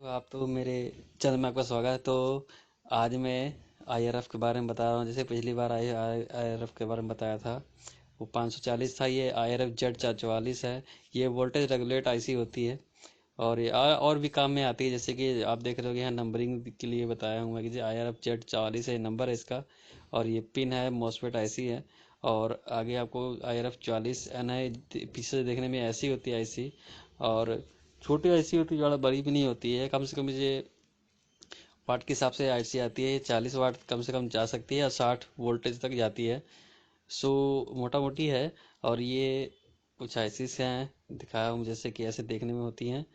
तो आप तो मेरे चैनल में आपका स्वागत है। तो आज मैं आईआरएफ के बारे में बता रहा हूँ। जैसे पिछली बार आईआरएफ के बारे में बताया था, वो 540 था। ये आईआरएफ जेड 444 है। ये वोल्टेज रेगुलेट आईसी होती है और ये और भी काम में आती है। जैसे कि आप देख रहे हो यहाँ नंबरिंग के लिए बताया हूँ मैं कि आईआरएफ जेड 44 है, नंबर है इसका। और ये पिन है, मॉसफेट आईसी है। और आगे आपको आईआरएफ 44N है। पीछे से देखने में ऐसी होती है आईसी, और छोटी आईसी होती है, ज़्यादा बड़ी भी नहीं होती है। कम से कम ये वाट के हिसाब से आईसी आती है। ये 40 वाट कम से कम जा सकती है और 60 वोल्टेज तक जाती है। सो मोटा मोटी है। और ये कुछ आईसीस हैं, दिखाया हूँ जैसे कि ऐसे देखने में होती हैं।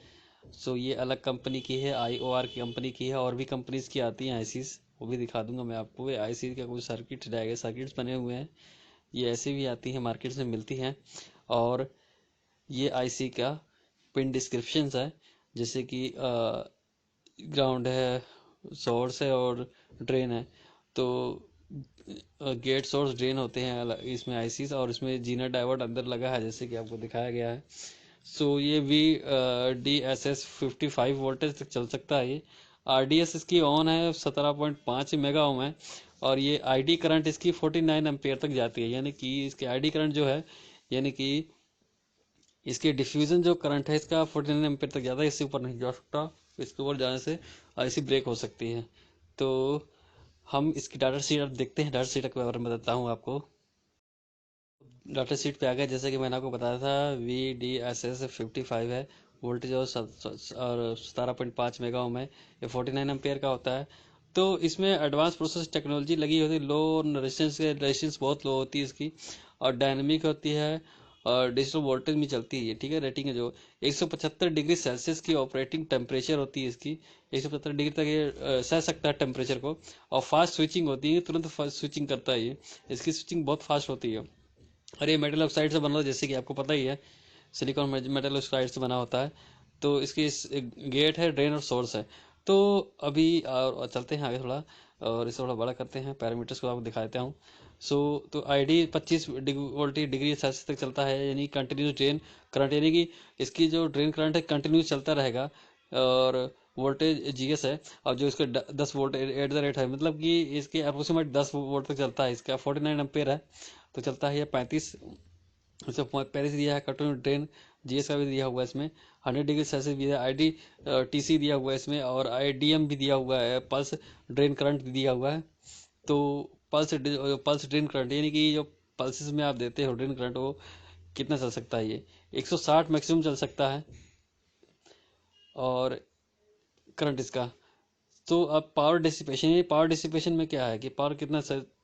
सो ये अलग कंपनी की है, आईओआर की कंपनी की है। और भी कंपनीज की आती हैं आईसीस, वो भी दिखा दूंगा मैं आपको। ये आईसी का कुछ सर्किट्स बने हुए हैं। ये ऐसे भी आती हैं, मार्केट में मिलती हैं। और ये आईसी का पिन डिस्क्रिप्शंस है, जैसे कि ग्राउंड है, सोर्स है और ड्रेन है। तो गेट सोर्स ड्रेन होते हैं इसमें आईसीस, और इसमें जीनर डायोड अंदर लगा है जैसे कि आपको दिखाया गया है। सो ये V D S S 55 voltage तक चल सकता है। ये आर डी एस इसकी ऑन है, 17.5 मेगा ओम है। और ये आई डी करंट इसकी 49 एम्पेयर तक जाती है। यानी कि इसके आई डी करंट जो है, यानी कि इसके डिफ्यूजन जो करंट है इसका 49 एम्पेयर तक जाता है। इससे ऊपर नहीं जा सकता। इसके ऊपर जाने से आईसी ब्रेक हो सकती है। तो हम इसकी डाटा शीट अब देखते हैं। डाटा शीट के बारे में बताता हूँ आपको। डाटा शीट पे आ गया। जैसे कि मैंने आपको बताया था, वी डी एस एस 55 है। वोल्टेज और 17.5 मेगा ओम है। ये 49 एम्पेयर का होता है। तो इसमें एडवांस प्रोसेस टेक्नोलॉजी लगी होती है। लो रेजिस्टेंस बहुत लो होती है इसकी, और डायनेमिक होती है, और डिजिटल वोल्टेज में चलती है ये, ठीक है। रेटिंग है जो 175 डिग्री सेल्सियस की ऑपरेटिंग टेम्परेचर होती है इसकी। 175 डिग्री तक ये सह सकता है टेम्परेचर को। और फास्ट स्विचिंग होती है, तुरंत फास्ट स्विचिंग करता है ये। इसकी स्विचिंग बहुत फास्ट होती है। और ये मेटल ऑक्साइड से बना होता है, जैसे कि आपको पता ही है, सिलिकॉन मेटल ऑक्साइड से बना होता है। तो इसकी गेट है, ड्रेन और सोर्स है। तो अभी और चलते हैं आगे थोड़ा, और इसे थोड़ा बड़ा करते हैं। पैरामीटर्स को आपको दिखा देता हूँ। सो तो आईडी 25 डिग्री सेल्सियस तक चलता है, यानी कंटिन्यूस ड्रेन करंट, यानी कि इसकी जो ड्रेन करंट है कंटिन्यूस चलता रहेगा। और वोल्टेज जीएस है। और जो इसका 10 वोल्ट एट द रेट है, मतलब कि इसके अप्रोक्सीमेट 10 वोल्ट तक चलता है। इसका 49 एम्पेयर है, तो चलता है ये 35। इसमें 35 दिया है। कट ड्रेन जीएस का भी दिया हुआ है इसमें। 100 डिग्री सेल्सियस भी है। आईडी टीसी दिया हुआ है इसमें, और आईडीएम भी दिया हुआ है। पल्स ड्रेन करंट भी दिया हुआ है। तो पल्स ड्रेन करंट, यानी कि जो पल्सेस में आप देते हो ड्रेन करंट, वो कितना चल सकता है ये 160 मैक्सिमम चल सकता है। और करंट इसका, तो अब पावर डिसिपेशन, ये पावर डिसिपेशन में क्या है कि पावर कितना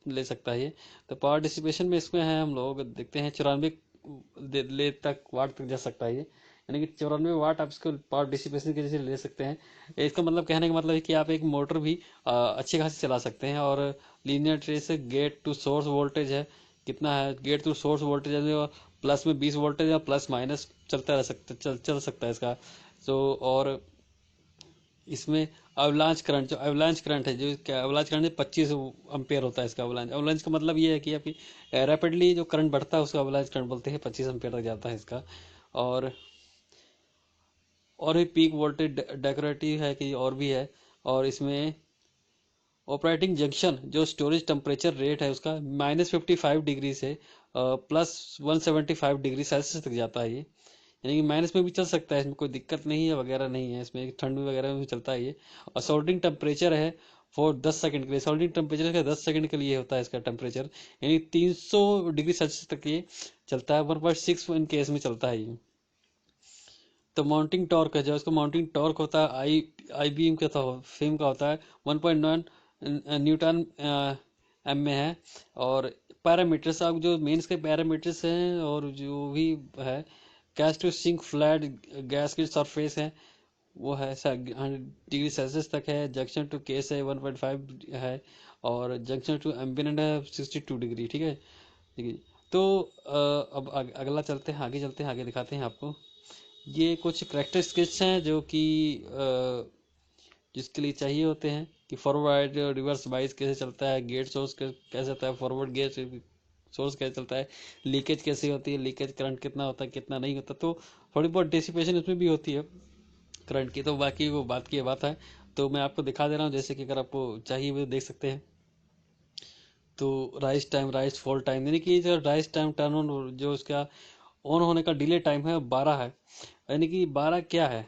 ले सकता है ये। तो पावर डिसिपेशन में इसमें है, हम लोग देखते हैं 94 ले तक वाट तक जा सकता है ये। यानी कि 94 वाट आप इसको पावर डिसिपेशन के जैसे ले सकते हैं। इसका मतलब, कहने का मतलब है कि आप एक मोटर भी अच्छी खासी चला सकते हैं। और linear trace gate to source voltage है, कितना है गेट टू सोर्स वोल्टेज है, प्लस में 20 वोल्टेज या प्लस माइनस चलता रह सकता, चल सकता है इसका। तो और इसमें अवलांच करंट है, जो क्या अवलांच करंट 25 एम्पेयर होता है इसका। अवलांच का मतलब ये है कि आपकी रैपिडली जो करंट बढ़ता है उसको अवलांच करंट बोलते हैं। 25 एम्पेयर तक जाता है इसका। और और भी पीक वोल्टेज डेकोरेटिव है कि और भी है। और इसमें ऑपरेटिंग जंक्शन जो स्टोरेज टेम्परेचर रेट है उसका -55 डिग्री से +175 डिग्री सेल्सियस तक जाता है ये। यानी कि माइनस में भी चल सकता है, इसमें कोई दिक्कत नहीं है वगैरह नहीं है। इसमें ठंड वगैरह में भी चलता है ये। और सोल्डिंग टेम्परेचर है फॉर 10 सेकंड के लिए। सोल्डिंग टेम्परेचर का 10 सेकंड के लिए होता है इसका टेम्परेचर, यानी 300 डिग्री सेल्सियस तक ये चलता है। 1.6 इन केस में चलता है ये। तो माउंटिंग टॉर्क है, जो इसका माउंटिंग टॉर्क होता है आई बीम का फेम का होता है 1.9 न्यूटन एम में है। और पैरामीटर्स, आप जो मेंस के पैरामीटर्स हैं और जो भी है, case to sink flat greased की सरफेस है, वो है 100 डिग्री सेल्सियस तक है। जंक्शन टू केस है 1.5 है। और जंक्शन टू एम्बिएंट है 62 डिग्री, ठीक है। ठीक है। तो अब अगला चलते हैं, आगे चलते हैं, आगे दिखाते हैं आपको। ये कुछ करेक्टर स्केच हैं जो कि जिसके लिए चाहिए होते हैं कि फॉरवर्ड रिवर्स बाइस कैसे चलता है, गेट सोर्स कैसे चलता है, फॉरवर्ड गेट सोर्स कैसे चलता है, लीकेज कैसे होती है, लीकेज करंट कितना होता है कितना नहीं होता। तो थोड़ी बहुत डिसिपेशन इसमें भी होती है। करंट की, तो बाकी वो बात की बात है। तो मैं आपको दिखा दे रहा हूँ, जैसे कि अगर आपको चाहिए वो देख सकते हैं। तो rise time, rise fall time, यानी कि जो राइज टाइम टर्न ऑन, जो उसका ऑन होने का डिले टाइम है 12 है। यानी कि 12 क्या है,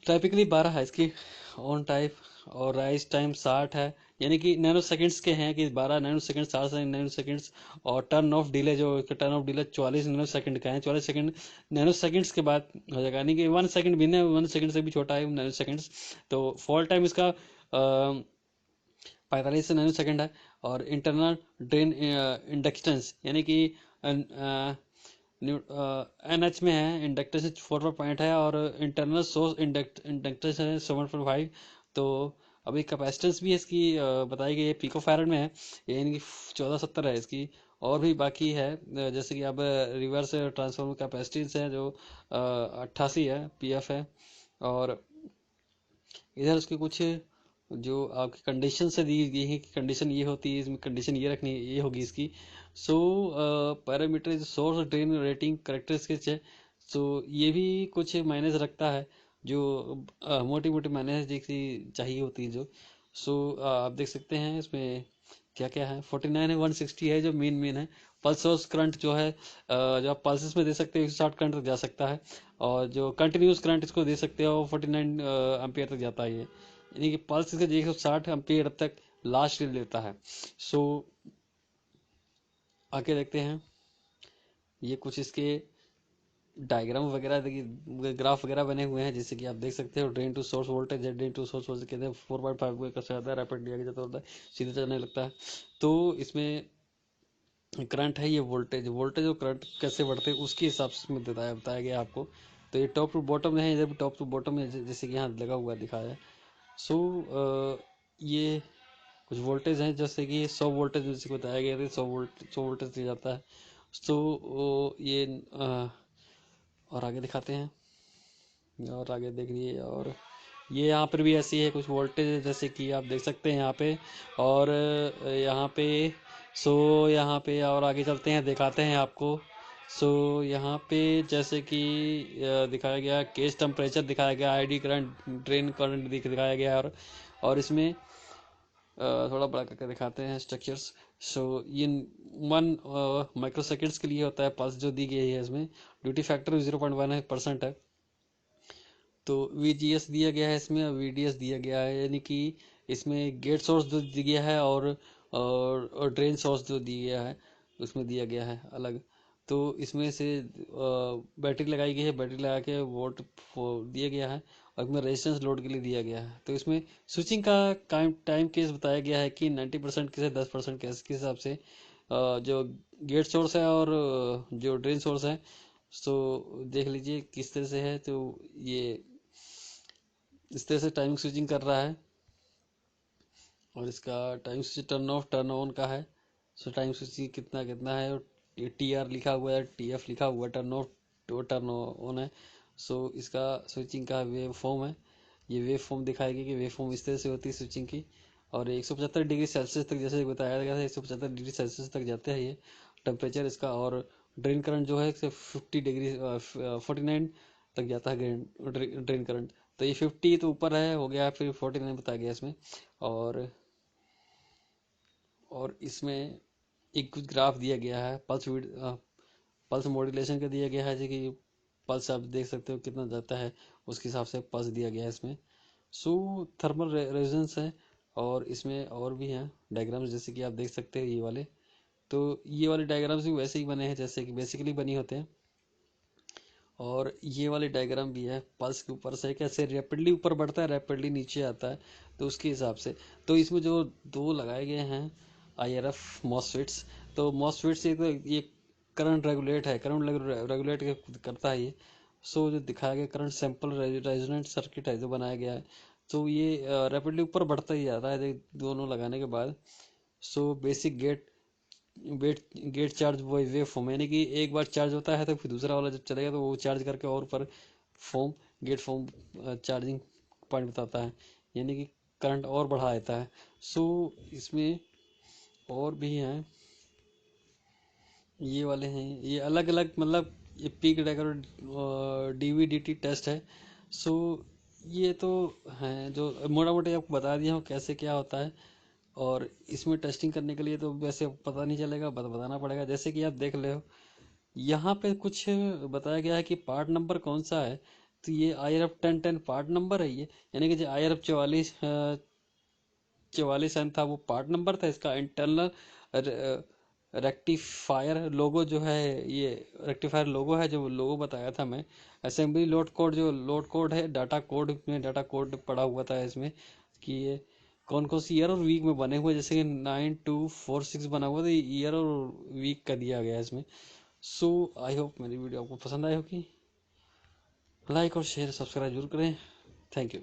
टाइपिकली 12 है इसकी ऑन टाइप। और राइज टाइम 60 है, यानी कि नैनो सेकंड्स के हैं, कि 12 नैनो सेकंड, 60 नैनो सेकंड्स। और टर्न ऑफ डिले, जो turn off delay 44 nano second का है, 44 सेकंड नैनो सेकंड्स के बाद हो जाएगा, यानी कि 1 सेकंड भी नहीं, 1 सेकंड से भी छोटा है नैनो सेकंड्स। तो फॉल टाइम इसका 45 नैनो सेकंड है। और इंटरनल ड्रेन इंडक्टेंस, यानी कि NH में है, इंडक्टेंस 4 पॉइंट है, और इंटरनल सोर्स इंडक्टेंस है 7.5। तो अभी कैपेसिटेंस भी इसकी बताई गई है, पिको फैरड में है, यानी कि 1470 है इसकी। और भी बाकी है, जैसे कि अब रिवर्स ट्रांसफॉर्मर कैपेसिटेंस है जो 88 है, PF है। और इधर उसके कुछ जो आपकी कंडीशन से दी गई है कि कंडीशन ये होती है, इसमें कंडीशन ये रखनी है, ये होगी इसकी। सो parameter source drain rating characteristics है। सो ये भी कुछ माइनस रखता है, जो मोटी मोटी माइनस जैसी चाहिए होती है जो। सो आप देख सकते हैं इसमें क्या क्या है। 49 है, 160 है जो मेन है। पल्स सोर्स करंट जो है, जो आप पल्सेस में दे सकते हो 160 करंट तक जा सकता है। और जो कंटिन्यूस करंट इसको दे सकते हो 49 एम्पियर तक जाता है ये, यानी कि पल्स इसका 160 एम्पियर तक लास्ट लेता है। सो आगे देखते हैं, ये कुछ इसके डायग्राम वगैरह देखिए, ग्राफ वगैरह बने हुए हैं, जैसे कि आप देख सकते हो। ड्रेन टू सोर्स वोल्टेज है, ड्रेन टू सोर्स वोल्टेज कहते हैं 4.5 का ज्यादा रैपिड लिया जाता होता है, सीधे चलने लगता है। तो इसमें करंट है, ये वोल्टेज, वोल्टेज और करंट कैसे बढ़ते हैं उसके हिसाब से इसमें बताया गया आपको। तो ये टॉप टू बॉटम है, इधर भी टॉप टू बॉटम है, जैसे कि यहाँ लगा हुआ दिखाया है। सो ये कुछ वोल्टेज हैं, जैसे कि 100 वोल्टेज जैसे बताया गया था, 100 वोल्टेज दिया जाता है। सो ये और आगे दिखाते हैं, और आगे देख लिए। और ये यहाँ पर भी ऐसी है कुछ वोल्टेज, जैसे कि आप देख सकते हैं यहाँ पे। और यहाँ पे, सो यहाँ पे और आगे चलते हैं, दिखाते हैं आपको। सो यहाँ पे जैसे कि दिखाया गया केस टेम्परेचर दिखाया गया, ID करंट, ड्रेन करंट दिखाया गया। और इसमें थोड़ा बड़ा करके दिखाते हैं स्ट्रक्चर्स। सो ये 1 माइक्रो सेकेंड्स के लिए होता है पल्स जो दी गई है इसमें। ड्यूटी फैक्टर 0.1% है। तो VGS दिया गया है इसमें, और VDS दिया गया है, यानी कि इसमें गेट सोर्स जो दिया गया है, और ड्रेन सोर्स जो दिया गया है उसमें दिया गया है अलग। तो इसमें से बैटरी लगाई गई है, बैटरी लगा के वोल्ट दिया गया है। और इसमें रेजिस्टेंस लोड के लिए दिया गया है। तो इसमें स्विचिंग का टाइम केस बताया गया है कि 90% केस है, 10% केस के हिसाब से जो गेट सोर्स है और जो ड्रेन सोर्स है। सो देख लीजिए किस तरह से है। तो ये इस तरह से टाइमिंग स्विचिंग कर रहा है। और इसका time switch turn off turn on का है। सो टाइम स्विचिंग कितना कितना है, और TR लिखा हुआ है, TF लिखा हुआ है, टर्न ऑफ तो टर्न ऑन है। सो इसका स्विचिंग का वेव फॉर्म है, ये वेव फॉर्म दिखाएगी कि वेव फॉर्म इस तरह से होती है स्विचिंग की। और 175 डिग्री सेल्सियस तक, जैसे बताया गया था, 175 डिग्री सेल्सियस तक जाते हैं ये टेम्परेचर इसका। और ड्रेन करंट जो है 50 डिग्री 49 तक जाता है ड्रेन करंट। तो ये 50 तो ऊपर है, हो गया, फिर 49 बताया गया इसमें। और इसमें एक कुछ ग्राफ दिया गया है, पल्स मॉड्यूलेशन का दिया गया है, जैसे कि पल्स आप देख सकते हो कितना जाता है, उसके हिसाब से पल्स दिया गया है इसमें। सो थर्मल रेजिस्टेंस है। और इसमें और भी हैं डायग्राम्स, जैसे कि आप देख सकते हैं ये वाले। तो ये वाले डायग्राम्स भी वैसे ही बने हैं जैसे कि बेसिकली बनी होते हैं। और ये वाले डायग्राम भी है, पल्स के ऊपर से कैसे रैपिडली ऊपर बढ़ता है, रैपिडली नीचे आता है, तो उसके हिसाब से। तो इसमें जो दो लगाए गए हैं IRF मॉसफेट्स, तो मॉसफेट्स एक तो ये करंट रेगुलेट है, करंट रेगुलेट करता है ये। सो जो दिखाया गया करंट सैंपल रेजोनेंट सर्किट है जो बनाया गया है। तो ये रैपिडली ऊपर बढ़ता ही जाता है दोनों लगाने के बाद। So basic wait gate charge वो वेव फॉर्म, यानी कि एक बार चार्ज होता है तो फिर दूसरा वाला जब चलेगा तो वो चार्ज करके और ऊपर form, gate form charging point बताता है, यानी कि करंट और बढ़ा देता है। सो इसमें और भी हैं, ये वाले हैं, ये अलग अलग मतलब ये पीक डेकोर DVDT टेस्ट है। सो ये तो हैं जो मोटा मोटी आपको बता दिया हूँ कैसे क्या होता है। और इसमें टेस्टिंग करने के लिए तो वैसे पता नहीं चलेगा, बताना पड़ेगा। जैसे कि आप देख ले हो यहाँ पे कुछ बताया गया है कि पार्ट नंबर कौन सा है। तो ये IRF 1010 पार्ट नंबर है ये, यानी कि जो IRF 44N था वो पार्ट नंबर था इसका। इंटरनल रेक्टिफायर लोगो जो है, ये रेक्टिफायर लोगो है जो लोगो बताया था मैं। असेंबली लोड कोड, जो लोड कोड है, डाटा कोड में डाटा कोड पड़ा हुआ था इसमें कि ये कौन कौन सी ईयर और वीक में बने हुए, जैसे कि 9246 बना हुआ था, ईयर और वीक का दिया गया है इसमें। सो आई होप मेरी वीडियो आपको पसंद आई होगी। लाइक और शेयर सब्सक्राइब जरूर करें। Thank you.